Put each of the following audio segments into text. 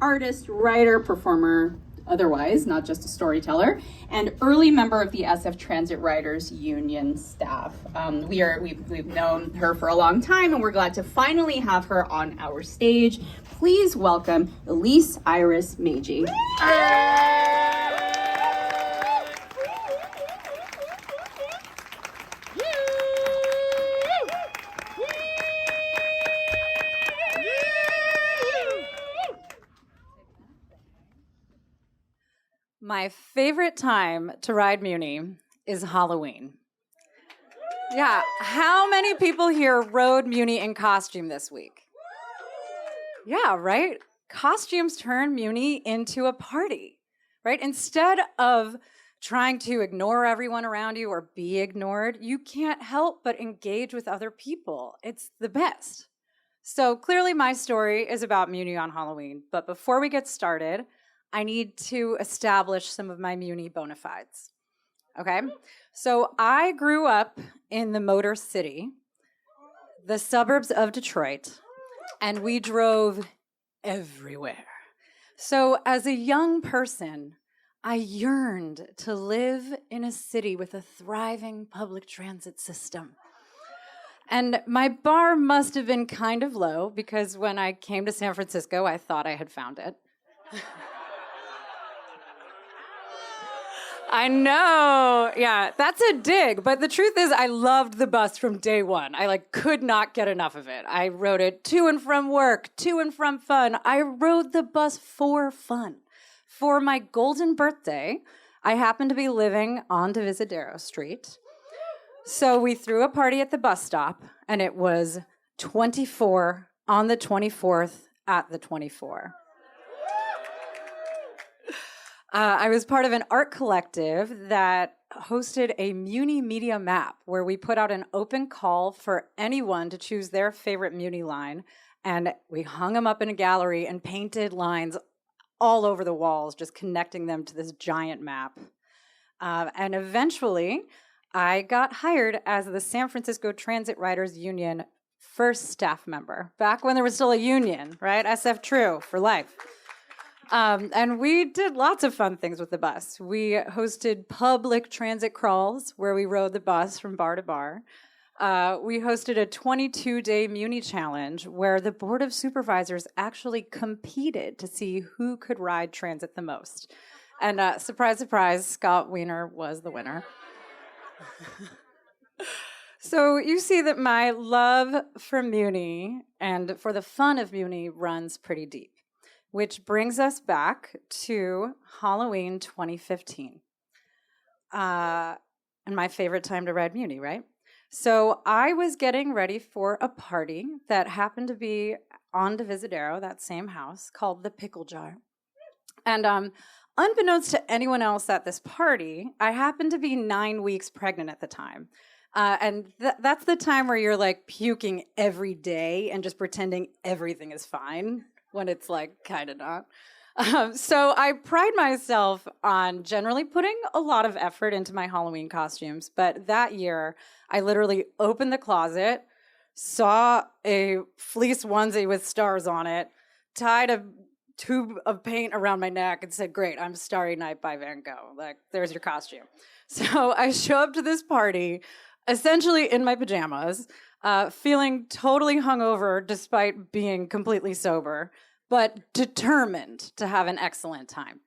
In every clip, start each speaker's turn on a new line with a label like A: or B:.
A: artist, writer, performer, otherwise, not just a storyteller, and early member of the SF Transit Riders Union staff. We've known her for a long time, and we're glad to finally have her on our stage. Please welcome Ilyse Iris Magy.
B: My favorite time to ride Muni is Halloween. Yeah, how many people here rode Muni in costume this week? Yeah, right? Costumes turn Muni into a party, right? Instead of trying to ignore everyone around you or be ignored, you can't help but engage with other people. It's the best. So clearly my story is about Muni on Halloween, but before we get started, I need to establish some of my Muni bona fides, okay? So I grew up in the Motor City, the suburbs of Detroit, and we drove everywhere. So as a young person, I yearned to live in a city with a thriving public transit system. And my bar must have been kind of low because when I came to San Francisco, I thought I had found it. I know, yeah, that's a dig, but the truth is I loved the bus from day one. I could not get enough of it. I rode it to and from work, to and from fun. I rode the bus for fun. For my golden birthday, I happened to be living on Divisadero Street. So we threw a party at the bus stop, and it was 24 on the 24th at the 24. I was part of an art collective that hosted a Muni Media Map where we put out an open call for anyone to choose their favorite Muni line, and we hung them up in a gallery and painted lines all over the walls, just connecting them to this giant map. And eventually, I got hired as the San Francisco Transit Riders Union first staff member, back when there was still a union, right? SF True for life. And we did lots of fun things with the bus. We hosted public transit crawls where we rode the bus from bar to bar. We hosted a 22-day Muni challenge where the Board of Supervisors actually competed to see who could ride transit the most. And surprise, surprise, Scott Wiener was the winner. So you see that my love for Muni and for the fun of Muni runs pretty deep. Which brings us back to Halloween 2015. And my favorite time to ride Muni, right? So I was getting ready for a party that happened to be on Divisadero, that same house, called the Pickle Jar. And unbeknownst to anyone else at this party, I happened to be 9 weeks pregnant at the time. And that's the time where you're puking every day and just pretending everything is fine. When it's kind of not. So I pride myself on generally putting a lot of effort into my Halloween costumes. But that year, I literally opened the closet, saw a fleece onesie with stars on it, tied a tube of paint around my neck and said, "Great, I'm Starry Night by Van Gogh. There's your costume." So I show up to this party, essentially in my pajamas, feeling totally hungover despite being completely sober, but determined to have an excellent time.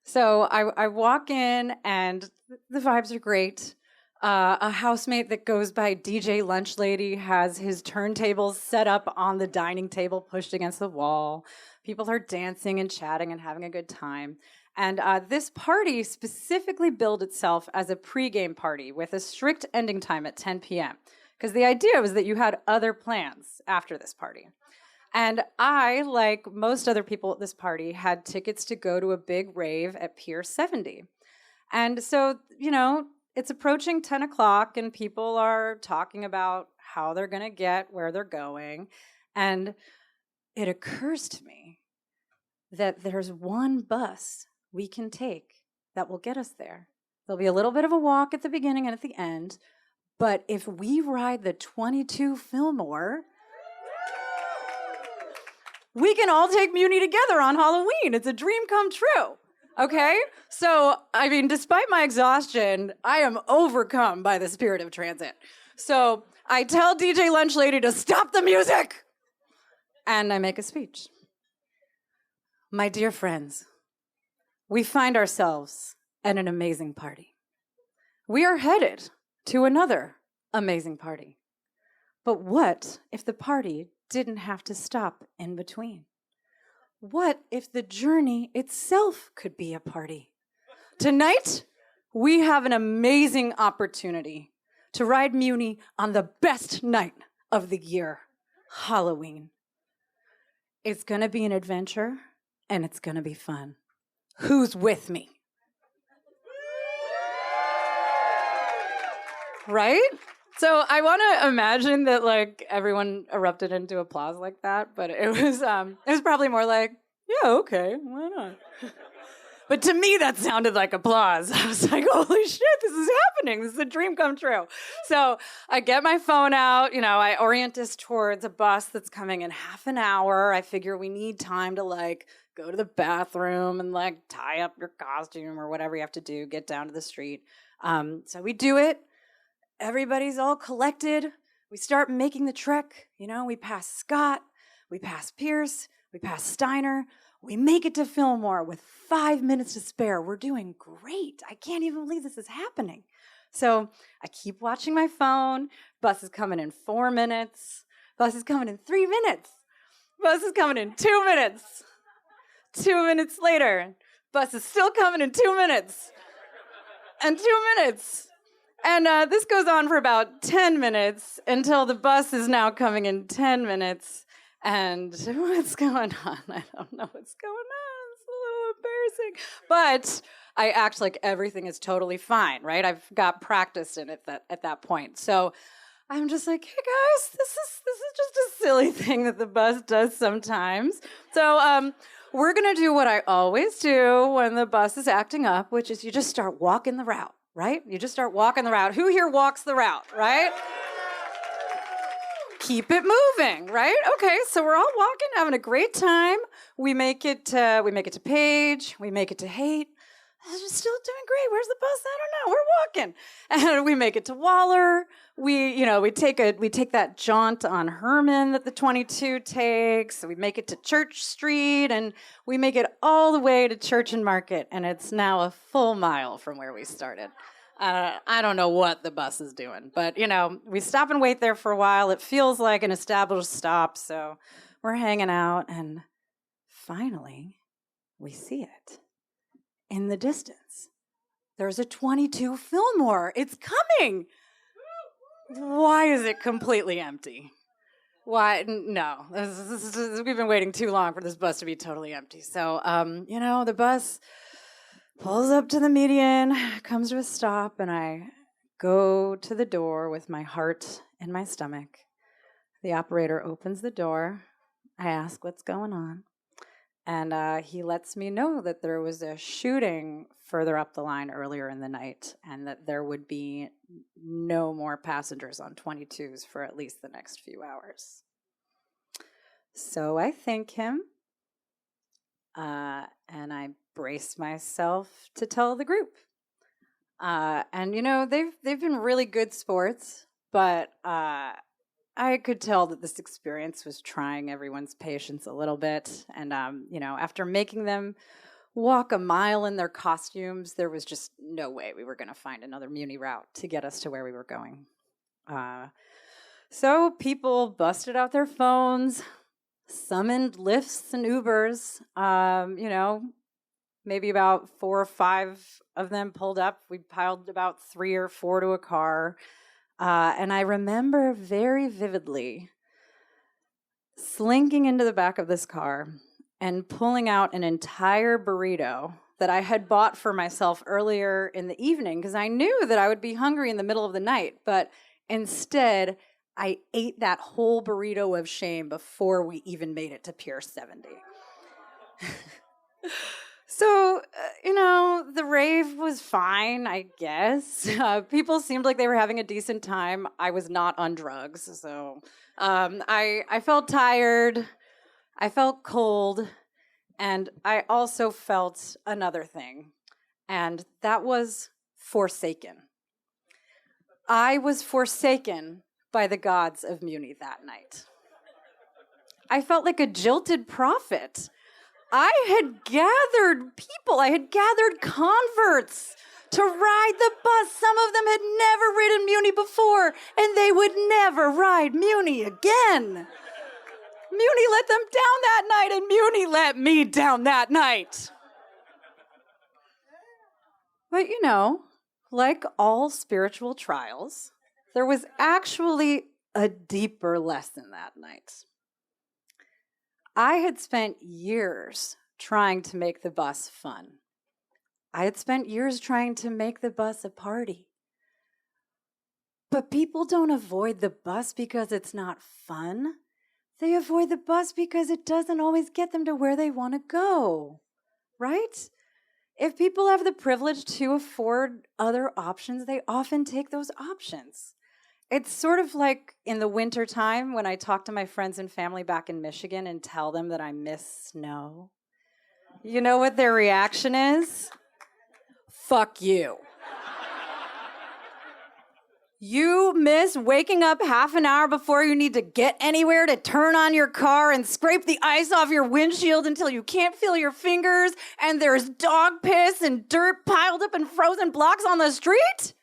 B: So I walk in and the vibes are great. A housemate that goes by DJ Lunch Lady has his turntables set up on the dining table pushed against the wall. People are dancing and chatting and having a good time. And this party specifically billed itself as a pregame party with a strict ending time at 10 p.m. Because the idea was that you had other plans after this party. And I, like most other people at this party, had tickets to go to a big rave at Pier 70. And so, it's approaching 10 o'clock and people are talking about how they're going to get where they're going. And it occurs to me that there's one bus we can take that will get us there. There'll be a little bit of a walk at the beginning and at the end. But if we ride the 22 Fillmore, we can all take Muni together on Halloween. It's a dream come true. Okay? So, I mean, despite my exhaustion, I am overcome by the spirit of transit. So, I tell DJ Lunch Lady to stop the music. And I make a speech. My dear friends, we find ourselves at an amazing party. We are headed to another amazing party. But what if the party didn't have to stop in between? What if the journey itself could be a party? Tonight, we have an amazing opportunity to ride Muni on the best night of the year, Halloween. It's going to be an adventure, and it's going to be fun. Who's with me? Right? So I want to imagine that like everyone erupted into applause like that, but it was probably more like, yeah, okay, why not? But to me, that sounded like applause. I was like, holy shit, this is happening. This is a dream come true. So I get my phone out, I orient us towards a bus that's coming in half an hour. I figure we need time to like go to the bathroom and like tie up your costume or whatever you have to do, get down to the street. So we do it. Everybody's all collected. We start making the trek. We pass Scott, we pass Pierce, we pass Steiner. We make it to Fillmore with 5 minutes to spare. We're doing great. I can't even believe this is happening. So I keep watching my phone. Bus is coming in 4 minutes. Bus is coming in 3 minutes. Bus is coming in 2 minutes. 2 minutes later, bus is still coming in 2 minutes. And 2 minutes. And this goes on for about 10 minutes until the bus is now coming in 10 minutes. And what's going on? I don't know what's going on. It's a little embarrassing. But I act like everything is totally fine, right? I've got practice in it at that point. So I'm just like, hey guys, this is just a silly thing that the bus does sometimes. So we're going to do what I always do when the bus is acting up, which is you just start walking the route. Right? You just start walking the route. Who here walks the route, right? Keep it moving, right? Okay, so we're all walking, having a great time. We make it to Page. We make it to Haight. We're still doing great. Where's the bus? I don't know. We're walking, and we make it to Waller. We take that jaunt on Herman that the 22 takes. We make it to Church Street, and we make it all the way to Church and Market, and it's now a full mile from where we started. I don't know what the bus is doing, but we stop and wait there for a while. It feels like an established stop, so we're hanging out, and finally, we see it. In the distance, there's a 22 Fillmore. It's coming. Why is it completely empty? Why? No, we've been waiting too long for this bus to be totally empty. So, the bus pulls up to the median, comes to a stop, and I go to the door with my heart in my stomach. The operator opens the door. I ask what's going on. And he lets me know that there was a shooting further up the line earlier in the night and that there would be no more passengers on 22s for at least the next few hours. So I thank him and I brace myself to tell the group. They've been really good sports, but I could tell that this experience was trying everyone's patience a little bit. And, after making them walk a mile in their costumes, there was just no way we were going to find another Muni route to get us to where we were going. So people busted out their phones, summoned Lyfts and Ubers. Maybe about 4 or 5 of them pulled up. We piled about 3 or 4 to a car. And I remember very vividly slinking into the back of this car and pulling out an entire burrito that I had bought for myself earlier in the evening because I knew that I would be hungry in the middle of the night. But instead, I ate that whole burrito of shame before we even made it to Pier 70. So, the rave was fine, I guess. People seemed like they were having a decent time. I was not on drugs, so I felt tired. I felt cold, and I also felt another thing, and that was forsaken. I was forsaken by the gods of Muni that night. I felt like a jilted prophet. I had gathered people, I had gathered converts to ride the bus. Some of them had never ridden Muni before, and they would never ride Muni again. Muni let them down that night, and Muni let me down that night. But you know, like all spiritual trials, there was actually a deeper lesson that night. I had spent years trying to make the bus fun. I had spent years trying to make the bus a party. But people don't avoid the bus because it's not fun. They avoid the bus because it doesn't always get them to where they want to go, right? If people have the privilege to afford other options, they often take those options. It's sort of like in the winter time when I talk to my friends and family back in Michigan and tell them that I miss snow. You know what their reaction is? Fuck you. You miss waking up half an hour before you need to get anywhere to turn on your car and scrape the ice off your windshield until you can't feel your fingers and there's dog piss and dirt piled up in frozen blocks on the street?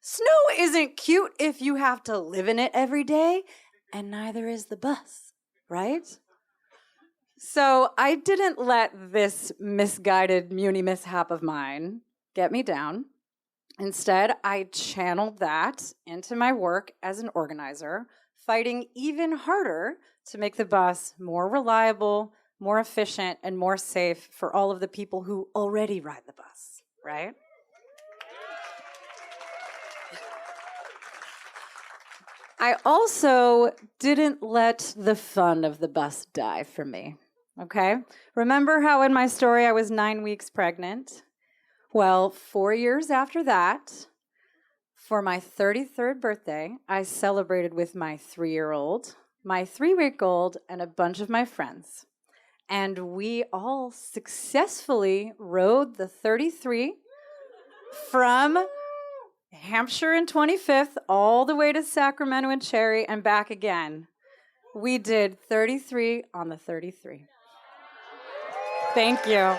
B: Snow isn't cute if you have to live in it every day, and neither is the bus, right? So I didn't let this misguided Muni mishap of mine get me down. Instead, I channeled that into my work as an organizer, fighting even harder to make the bus more reliable, more efficient, and more safe for all of the people who already ride the bus, right? I also didn't let the fun of the bus die for me, okay? Remember how in my story I was 9 weeks pregnant? Well, 4 years after that, for my 33rd birthday, I celebrated with my 3-year-old, my 3-week-old, and a bunch of my friends. And we all successfully rode the 33 from Hampshire and 25th all the way to Sacramento and Cherry and back again. We did 33 on the 33. Thank you.